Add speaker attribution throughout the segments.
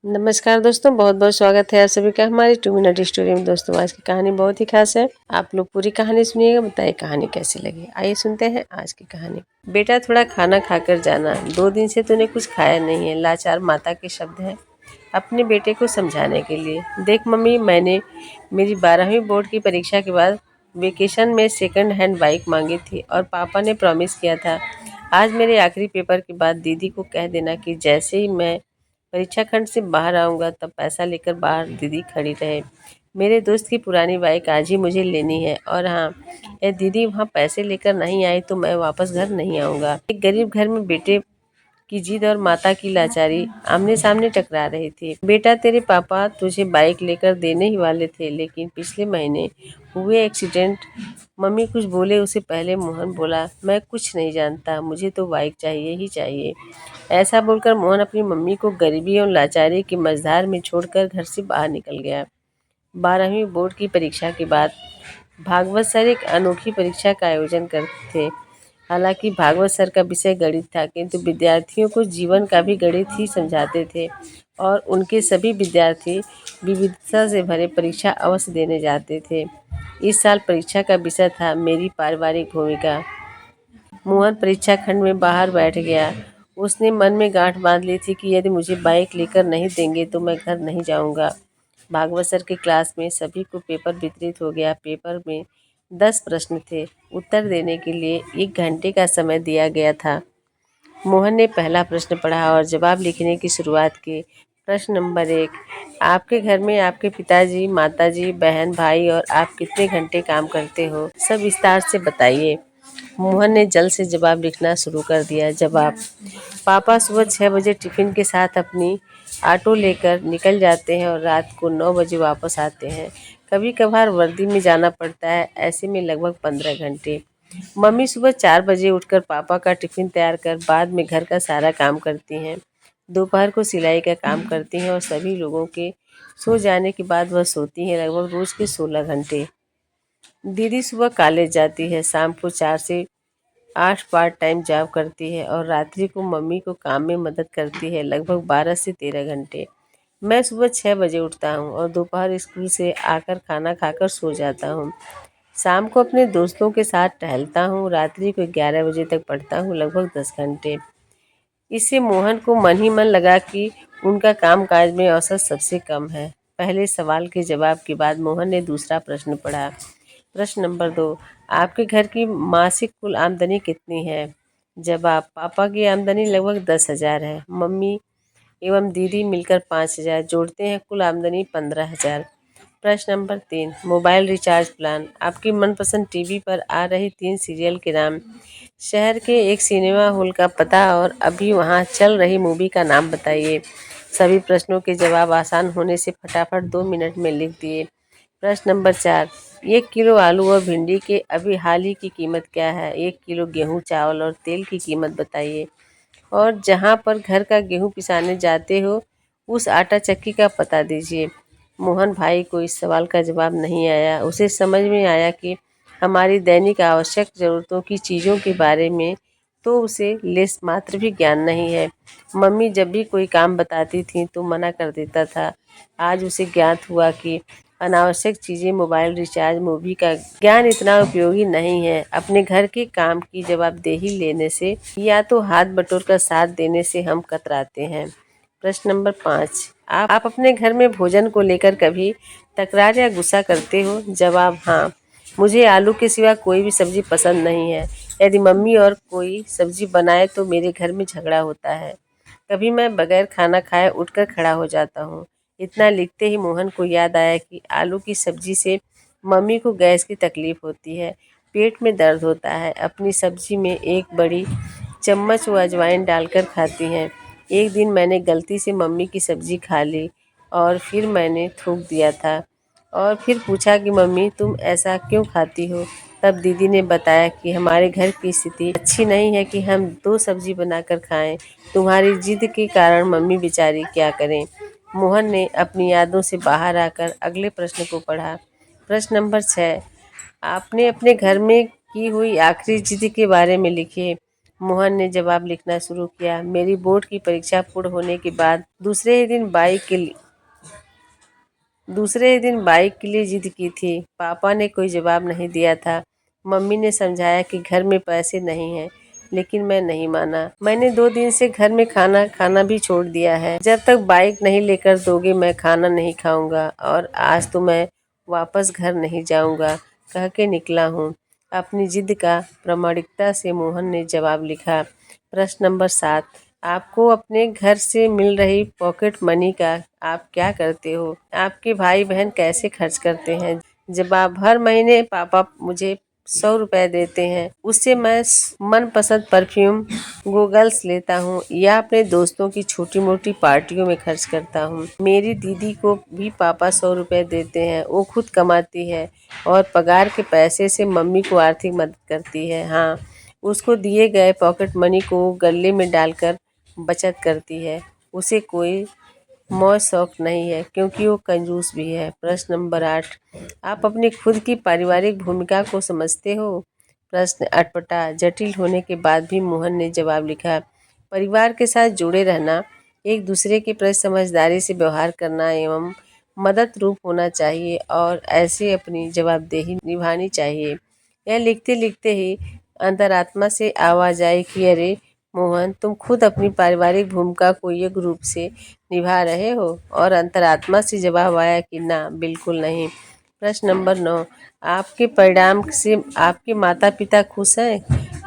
Speaker 1: नमस्कार दोस्तों, बहुत बहुत स्वागत है आप सभी का हमारी 2 मिनट स्टोरी में। दोस्तों आज की कहानी बहुत ही खास है। आप लोग पूरी कहानी सुनिएगा, बताइए कहानी कैसी लगी। आइए सुनते हैं आज की कहानी। बेटा थोड़ा खाना खाकर जाना, 2 दिन से तूने कुछ खाया नहीं है, लाचार माता के शब्द हैं अपने बेटे को समझाने के लिए। देख मम्मी, मैंने मेरी 12वीं बोर्ड की परीक्षा के बाद वेकेशन में सेकंड हैंड बाइक मांगी थी और पापा ने प्रॉमिस किया था आज मेरे आखिरी पेपर के बाद दीदी को कह देना कि जैसे ही मैं परीक्षा खंड से बाहर आऊँगा तब पैसा लेकर बाहर दीदी खड़ी रहे। मेरे दोस्त की पुरानी बाइक आज ही मुझे लेनी है। और हाँ, यह दीदी वहाँ पैसे लेकर नहीं आई तो मैं वापस घर नहीं आऊँगा। एक गरीब घर में बेटे की जिद और माता की लाचारी आमने सामने टकरा रही थी। बेटा, तेरे पापा तुझे बाइक लेकर देने ही वाले थे, लेकिन पिछले महीने हुए एक्सीडेंट। मम्मी कुछ बोले उससे पहले मोहन बोला, मैं कुछ नहीं जानता, मुझे तो बाइक चाहिए ही चाहिए। ऐसा बोलकर मोहन अपनी मम्मी को गरीबी और लाचारी की मझधार में छोड़कर घर से बाहर निकल गया। 12वीं बोर्ड की परीक्षा के बाद भागवत सर एक अनोखी परीक्षा का आयोजन करते थे। हालांकि भागवत सर का विषय गणित था, किंतु विद्यार्थियों को जीवन का भी गणित ही समझाते थे और उनके सभी विद्यार्थी विविधता से भरे परीक्षा अवश्य देने जाते थे। इस साल परीक्षा का विषय था मेरी पारिवारिक भूमिका। मोहन परीक्षा खंड में बाहर बैठ गया। उसने मन में गांठ बांध ली थी कि यदि मुझे बाइक लेकर नहीं देंगे तो मैं घर नहीं जाऊंगा। भागवत सर के क्लास में सभी को पेपर वितरित हो गया। पेपर में 10 प्रश्न थे। उत्तर देने के लिए 1 घंटे का समय दिया गया था। मोहन ने पहला प्रश्न पढ़ा और जवाब लिखने की शुरुआत की। प्रश्न नंबर 1, आपके घर में आपके पिताजी, माताजी, बहन, भाई और आप कितने घंटे काम करते हो, सब विस्तार से बताइए। मोहन ने जल्द से जवाब लिखना शुरू कर दिया। जवाब: पापा सुबह 6 बजे टिफिन के साथ अपनी ऑटो लेकर निकल जाते हैं और रात को 9 बजे वापस आते हैं। कभी कभार वर्दी में जाना पड़ता है, ऐसे में लगभग 15 घंटे। मम्मी सुबह 4 बजे उठकर पापा का टिफिन तैयार कर बाद में घर का सारा काम करती हैं। दोपहर को सिलाई का काम करती हैं और सभी लोगों के सो जाने के बाद वह सोती हैं, लगभग रोज के 16 घंटे। दीदी सुबह कॉलेज जाती है, शाम को 4 से 8 पार्ट टाइम जॉब करती है और रात्रि को मम्मी को काम में मदद करती है, लगभग 12 से 13 घंटे। मैं सुबह 6 बजे उठता हूँ और दोपहर स्कूल से आकर खाना खाकर सो जाता हूँ। शाम को अपने दोस्तों के साथ टहलता हूँ, रात्रि को 11 बजे तक पढ़ता हूँ, लगभग 10 घंटे। इससे मोहन को मन ही मन लगा कि उनका कामकाज में औसत सबसे कम है। पहले सवाल के जवाब के बाद मोहन ने दूसरा प्रश्न पढ़ा। प्रश्न नंबर 2, आपके घर की मासिक कुल आमदनी कितनी है? जवाब: पापा की आमदनी लगभग 10,000 है, मम्मी एवं दीदी मिलकर 5,000, जोड़ते हैं कुल आमदनी 15,000। प्रश्न नंबर 3, मोबाइल रिचार्ज प्लान। आपकी मनपसंद टीवी पर आ रही 3 सीरियल के नाम, शहर के एक सिनेमा हॉल का पता और अभी वहाँ चल रही मूवी का नाम बताइए। सभी प्रश्नों के जवाब आसान होने से फटाफट 2 मिनट में लिख दिए। प्रश्न नंबर 4, 1 किलो आलू और भिंडी के अभी हाल ही की कीमत क्या है? 1 किलो गेहूँ, चावल और तेल की कीमत बताइए। और जहाँ पर घर का गेहूँ पिसाने जाते हो उस आटा चक्की का पता दीजिए। मोहन भाई को इस सवाल का जवाब नहीं आया। उसे समझ में आया कि हमारी दैनिक आवश्यक ज़रूरतों की चीज़ों के बारे में तो उसे लेस मात्र भी ज्ञान नहीं है। मम्मी जब भी कोई काम बताती थी तो मना कर देता था। आज उसे ज्ञात हुआ कि अनावश्यक चीज़ें, मोबाइल रिचार्ज, मूवी का ज्ञान इतना उपयोगी नहीं है। अपने घर के काम की जवाबदेही लेने से या तो हाथ बटोर कर साथ देने से हम कतराते हैं। प्रश्न नंबर 5, आप अपने घर में भोजन को लेकर कभी तकरार या गुस्सा करते हो? जवाब: हाँ, मुझे आलू के सिवा कोई भी सब्जी पसंद नहीं है। यदि मम्मी और कोई सब्जी बनाए तो मेरे घर में झगड़ा होता है। कभी मैं बगैर खाना खाए उठकर खड़ा हो जाता हूँ। इतना लिखते ही मोहन को याद आया कि आलू की सब्जी से मम्मी को गैस की तकलीफ होती है, पेट में दर्द होता है। अपनी सब्जी में एक बड़ी चम्मच वो अजवाइन डालकर खाती हैं। एक दिन मैंने गलती से मम्मी की सब्जी खा ली और फिर मैंने थूक दिया था और फिर पूछा कि मम्मी तुम ऐसा क्यों खाती हो? तब दीदी ने बताया कि हमारे घर की स्थिति अच्छी नहीं है कि हम 2 सब्जी बनाकर खाएं। तुम्हारी जिद के कारण मम्मी बेचारी क्या करें। मोहन ने अपनी यादों से बाहर आकर अगले प्रश्न को पढ़ा। प्रश्न नंबर 6, आपने अपने घर में की हुई आखिरी जिद के बारे में लिखिए। मोहन ने जवाब लिखना शुरू किया। मेरी बोर्ड की परीक्षा पूर्ण होने के बाद दूसरे ही दिन बाइक के लिए जिद की थी। पापा ने कोई जवाब नहीं दिया था। मम्मी ने समझाया कि घर में पैसे नहीं हैं, लेकिन मैं नहीं माना। मैंने 2 दिन से घर में खाना खाना भी छोड़ दिया है। जब तक बाइक नहीं लेकर दोगे मैं खाना नहीं खाऊंगा, और आज तो मैं वापस घर नहीं जाऊंगा कह के निकला हूँ। अपनी जिद का प्रामाणिकता से मोहन ने जवाब लिखा। प्रश्न नंबर 7, आपको अपने घर से मिल रही पॉकेट मनी का आप क्या करते हो? आपके भाई बहन कैसे खर्च करते हैं? जवाब, हर महीने पापा मुझे 100 रुपए देते हैं, उससे मैं मनपसंद परफ्यूम गूगल्स लेता हूँ या अपने दोस्तों की छोटी मोटी पार्टियों में खर्च करता हूँ। मेरी दीदी को भी पापा 100 रुपए देते हैं, वो खुद कमाती है और पगार के पैसे से मम्मी को आर्थिक मदद करती है। हाँ, उसको दिए गए पॉकेट मनी को गले में डालकर बचत करती है। उसे कोई मौज शौक नहीं है क्योंकि वो कंजूस भी है। प्रश्न नंबर 8, आप अपनी खुद की पारिवारिक भूमिका को समझते हो? प्रश्न अटपटा जटिल होने के बाद भी मोहन ने जवाब लिखा। परिवार के साथ जुड़े रहना, एक दूसरे के प्रति समझदारी से व्यवहार करना एवं मदद रूप होना चाहिए और ऐसे अपनी जवाबदेही निभानी चाहिए। यह लिखते लिखते ही अंतरात्मा से आवाज आई कि अरे मोहन, तुम खुद अपनी पारिवारिक भूमिका को योग्य रूप से निभा रहे हो? और अंतरात्मा से जवाब आया कि ना, बिल्कुल नहीं। प्रश्न नंबर 9, आपके परिणाम से आपके माता पिता खुश हैं?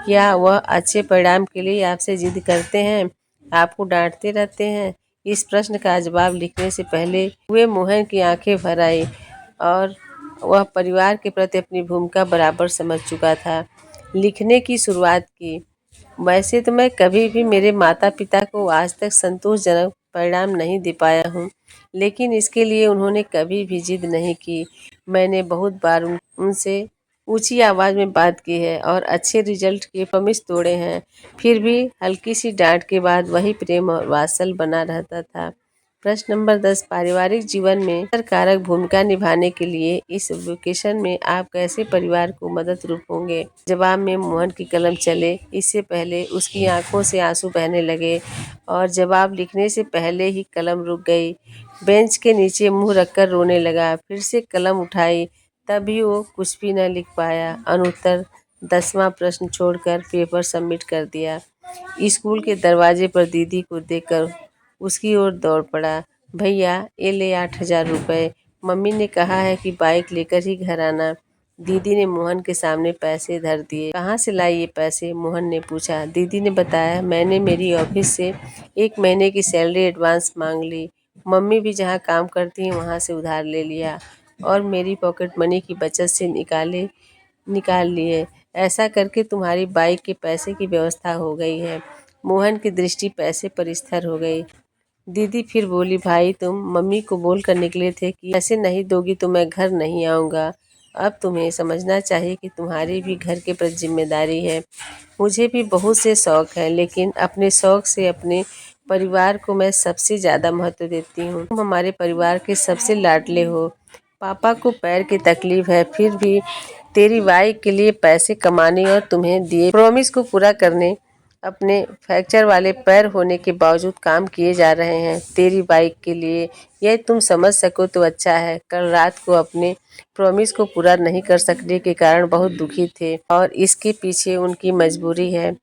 Speaker 1: क्या वह अच्छे परिणाम के लिए आपसे जिद करते हैं, आपको डांटते रहते हैं? इस प्रश्न का जवाब लिखने से पहले हुए मोहन की आंखें भर आई और वह परिवार के प्रति अपनी भूमिका बराबर समझ चुका था। लिखने की शुरुआत की। वैसे तो मैं कभी भी मेरे माता पिता को आज तक संतोषजनक परिणाम नहीं दे पाया हूँ, लेकिन इसके लिए उन्होंने कभी भी जिद नहीं की। मैंने बहुत बार उनसे ऊंची आवाज़ में बात की है और अच्छे रिजल्ट के प्रॉमिस तोड़े हैं, फिर भी हल्की सी डांट के बाद वही प्रेम और वात्सल बना रहता था। प्रश्न नंबर 10, पारिवारिक जीवन में असरकारक भूमिका निभाने के लिए इस वेकेशन में आप कैसे परिवार को मदद रूप होंगे? जवाब में मोहन की कलम चले इससे पहले उसकी आंखों से आंसू बहने लगे और जवाब लिखने से पहले ही कलम रुक गई। बेंच के नीचे मुंह रखकर रोने लगा। फिर से कलम उठाई, तभी वो कुछ भी न लिख पाया। अनुत्तर 10वां प्रश्न छोड़कर पेपर सबमिट कर दिया। स्कूल के दरवाजे पर दीदी को देखकर उसकी ओर दौड़ पड़ा। भैया, ये ले 8,000 रुपए। मम्मी ने कहा है कि बाइक लेकर ही घर आना। दीदी ने मोहन के सामने पैसे धर दिए। कहाँ से लाई ये पैसे? मोहन ने पूछा। दीदी ने बताया, मैंने मेरी ऑफिस से 1 महीने की सैलरी एडवांस मांग ली। मम्मी भी जहाँ काम करती हैं वहाँ से उधार ले लिया और मेरी पॉकेट मनी की बचत से निकाल लिए। ऐसा करके तुम्हारी बाइक के पैसे की व्यवस्था हो गई है। मोहन की दृष्टि पैसे पर स्थिर हो गई। दीदी फिर बोली, भाई, तुम मम्मी को बोल कर निकले थे कि पैसे नहीं दोगी तो मैं घर नहीं आऊँगा। अब तुम्हें समझना चाहिए कि तुम्हारी भी घर के प्रति जिम्मेदारी है। मुझे भी बहुत से शौक हैं, लेकिन अपने शौक से अपने परिवार को मैं सबसे ज़्यादा महत्व देती हूँ। तुम हमारे परिवार के सबसे लाडले हो। पापा को पैर की तकलीफ है, फिर भी तेरी बाइक के लिए पैसे कमाने और तुम्हें दिए प्रॉमिस को पूरा करने अपने फ्रैक्चर वाले पैर होने के बावजूद काम किए जा रहे हैं तेरी बाइक के लिए। यह तुम समझ सको तो अच्छा है। कल रात को अपने प्रॉमिस को पूरा नहीं कर सकने के कारण बहुत दुखी थे और इसके पीछे उनकी मजबूरी है।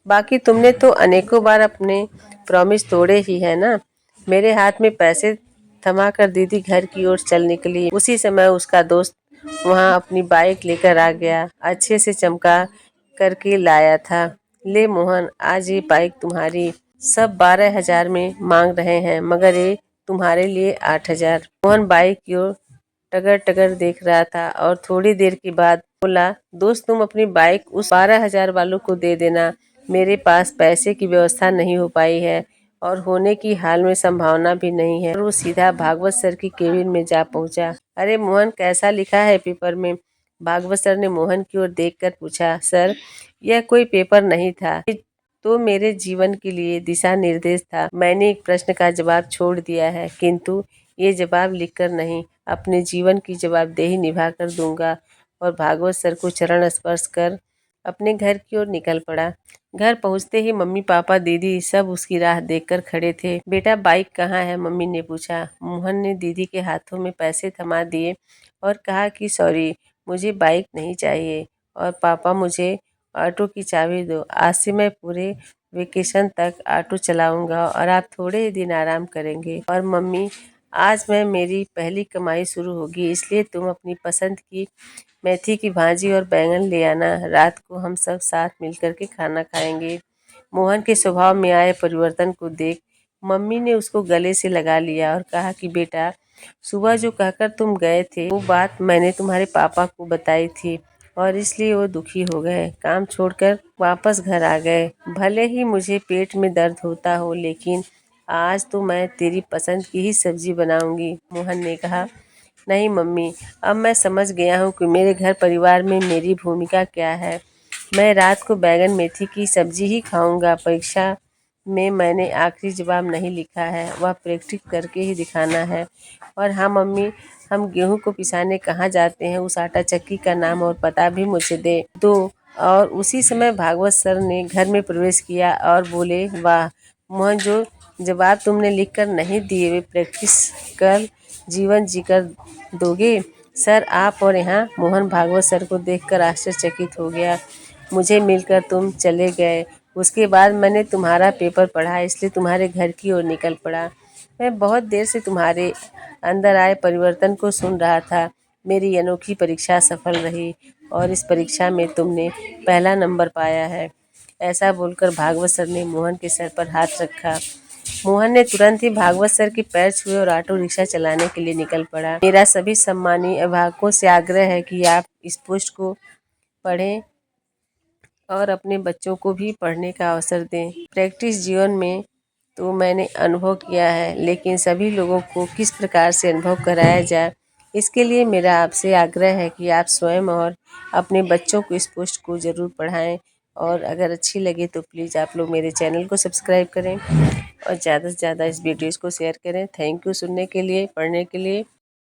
Speaker 1: बाकी तुमने तो अनेकों बार अपने प्रॉमिस तोड़े ही है ना। मेरे हाथ में पैसे थमाकर दीदी घर की ओर चल निकली। उसी समय उसका दोस्त वहां अपनी बाइक लेकर आ गया। अच्छे से चमका करके लाया था। ले मोहन, आज ये बाइक तुम्हारी। सब 12,000 में मांग रहे हैं, मगर ये तुम्हारे लिए 8,000। मोहन बाइक की ओर टगर टगर देख रहा था और थोड़ी देर के बाद बोला, दोस्त, तुम अपनी बाइक उस 12,000 वालों को दे देना। मेरे पास पैसे की व्यवस्था नहीं हो पाई है और होने की हाल में संभावना भी नहीं है। और वो सीधा भागवत सर की केबिन में जा पहुंचा। अरे मोहन, कैसा लिखा है पेपर में? भागवत सर ने मोहन की ओर देखकर पूछा। सर, यह कोई पेपर नहीं था, ये तो मेरे जीवन के लिए दिशा निर्देश था। मैंने एक प्रश्न का जवाब छोड़ दिया है, किंतु ये जवाब लिखकर नहीं, अपने जीवन की जवाबदेही निभा कर दूंगा। और भागवत सर को चरण स्पर्श कर अपने घर की ओर निकल पड़ा। घर पहुंचते ही मम्मी पापा दीदी सब उसकी राह देखकर खड़े थे। बेटा बाइक कहाँ है, मम्मी ने पूछा। मोहन ने दीदी के हाथों में पैसे थमा दिए और कहा कि सॉरी, मुझे बाइक नहीं चाहिए। और पापा मुझे ऑटो की चाबी दो, आज से मैं पूरे वेकेशन तक ऑटो चलाऊंगा और आप थोड़े ही दिन आराम करेंगे। और मम्मी, आज मैं मेरी पहली कमाई शुरू होगी, इसलिए तुम अपनी पसंद की मेथी की भाजी और बैंगन ले आना। रात को हम सब साथ मिलकर के खाना खाएंगे। मोहन के स्वभाव में आए परिवर्तन को देख मम्मी ने उसको गले से लगा लिया और कहा कि बेटा, सुबह जो कहकर तुम गए थे वो बात मैंने तुम्हारे पापा को बताई थी और इसलिए वो दुखी हो गए, काम छोड़कर वापस घर आ गए। भले ही मुझे पेट में दर्द होता हो, लेकिन आज तो मैं तेरी पसंद की ही सब्जी बनाऊंगी। मोहन ने कहा, नहीं मम्मी, अब मैं समझ गया हूँ कि मेरे घर परिवार में मेरी भूमिका क्या है। मैं रात को बैगन मेथी की सब्जी ही खाऊंगा। परीक्षा में मैंने आखिरी जवाब नहीं लिखा है, वह प्रैक्टिस करके ही दिखाना है। और हाँ मम्मी, हम गेहूं को पिसाने कहाँ जाते हैं, उस आटा चक्की का नाम और पता भी मुझे दे दो। और उसी समय भागवत सर ने घर में प्रवेश किया और बोले, वाह मोहन, जो जवाब तुमने लिखकर नहीं दिए वे प्रैक्टिस कर जीवन जीकर दोगे। सर आप और यहाँ। मोहन भागवत सर को देखकर आश्चर्यचकित हो गया। मुझे मिलकर तुम चले गए, उसके बाद मैंने तुम्हारा पेपर पढ़ा, इसलिए तुम्हारे घर की ओर निकल पड़ा। मैं बहुत देर से तुम्हारे अंदर आए परिवर्तन को सुन रहा था। मेरी अनोखी परीक्षा सफल रही और इस परीक्षा में तुमने पहला नंबर पाया है। ऐसा बोलकर भागवत सर ने मोहन के सर पर हाथ रखा। मोहन ने तुरंत ही भागवत सर के पैर छुए और ऑटो रिक्शा चलाने के लिए निकल पड़ा। मेरा सभी सम्मानीय अभिभावकों से आग्रह है कि आप इस पोस्ट को पढ़ें और अपने बच्चों को भी पढ़ने का अवसर दें। प्रैक्टिस जीवन में तो मैंने अनुभव किया है, लेकिन सभी लोगों को किस प्रकार से अनुभव कराया जाए, इसके लिए मेरा आपसे आग्रह है कि आप स्वयं और अपने बच्चों को इस पोस्ट को ज़रूर पढ़ाएं। और अगर अच्छी लगे तो प्लीज़ आप लोग मेरे चैनल को सब्सक्राइब करें और ज़्यादा से ज़्यादा इस वीडियोज़ को शेयर करें। थैंक यू सुनने के लिए, पढ़ने के लिए।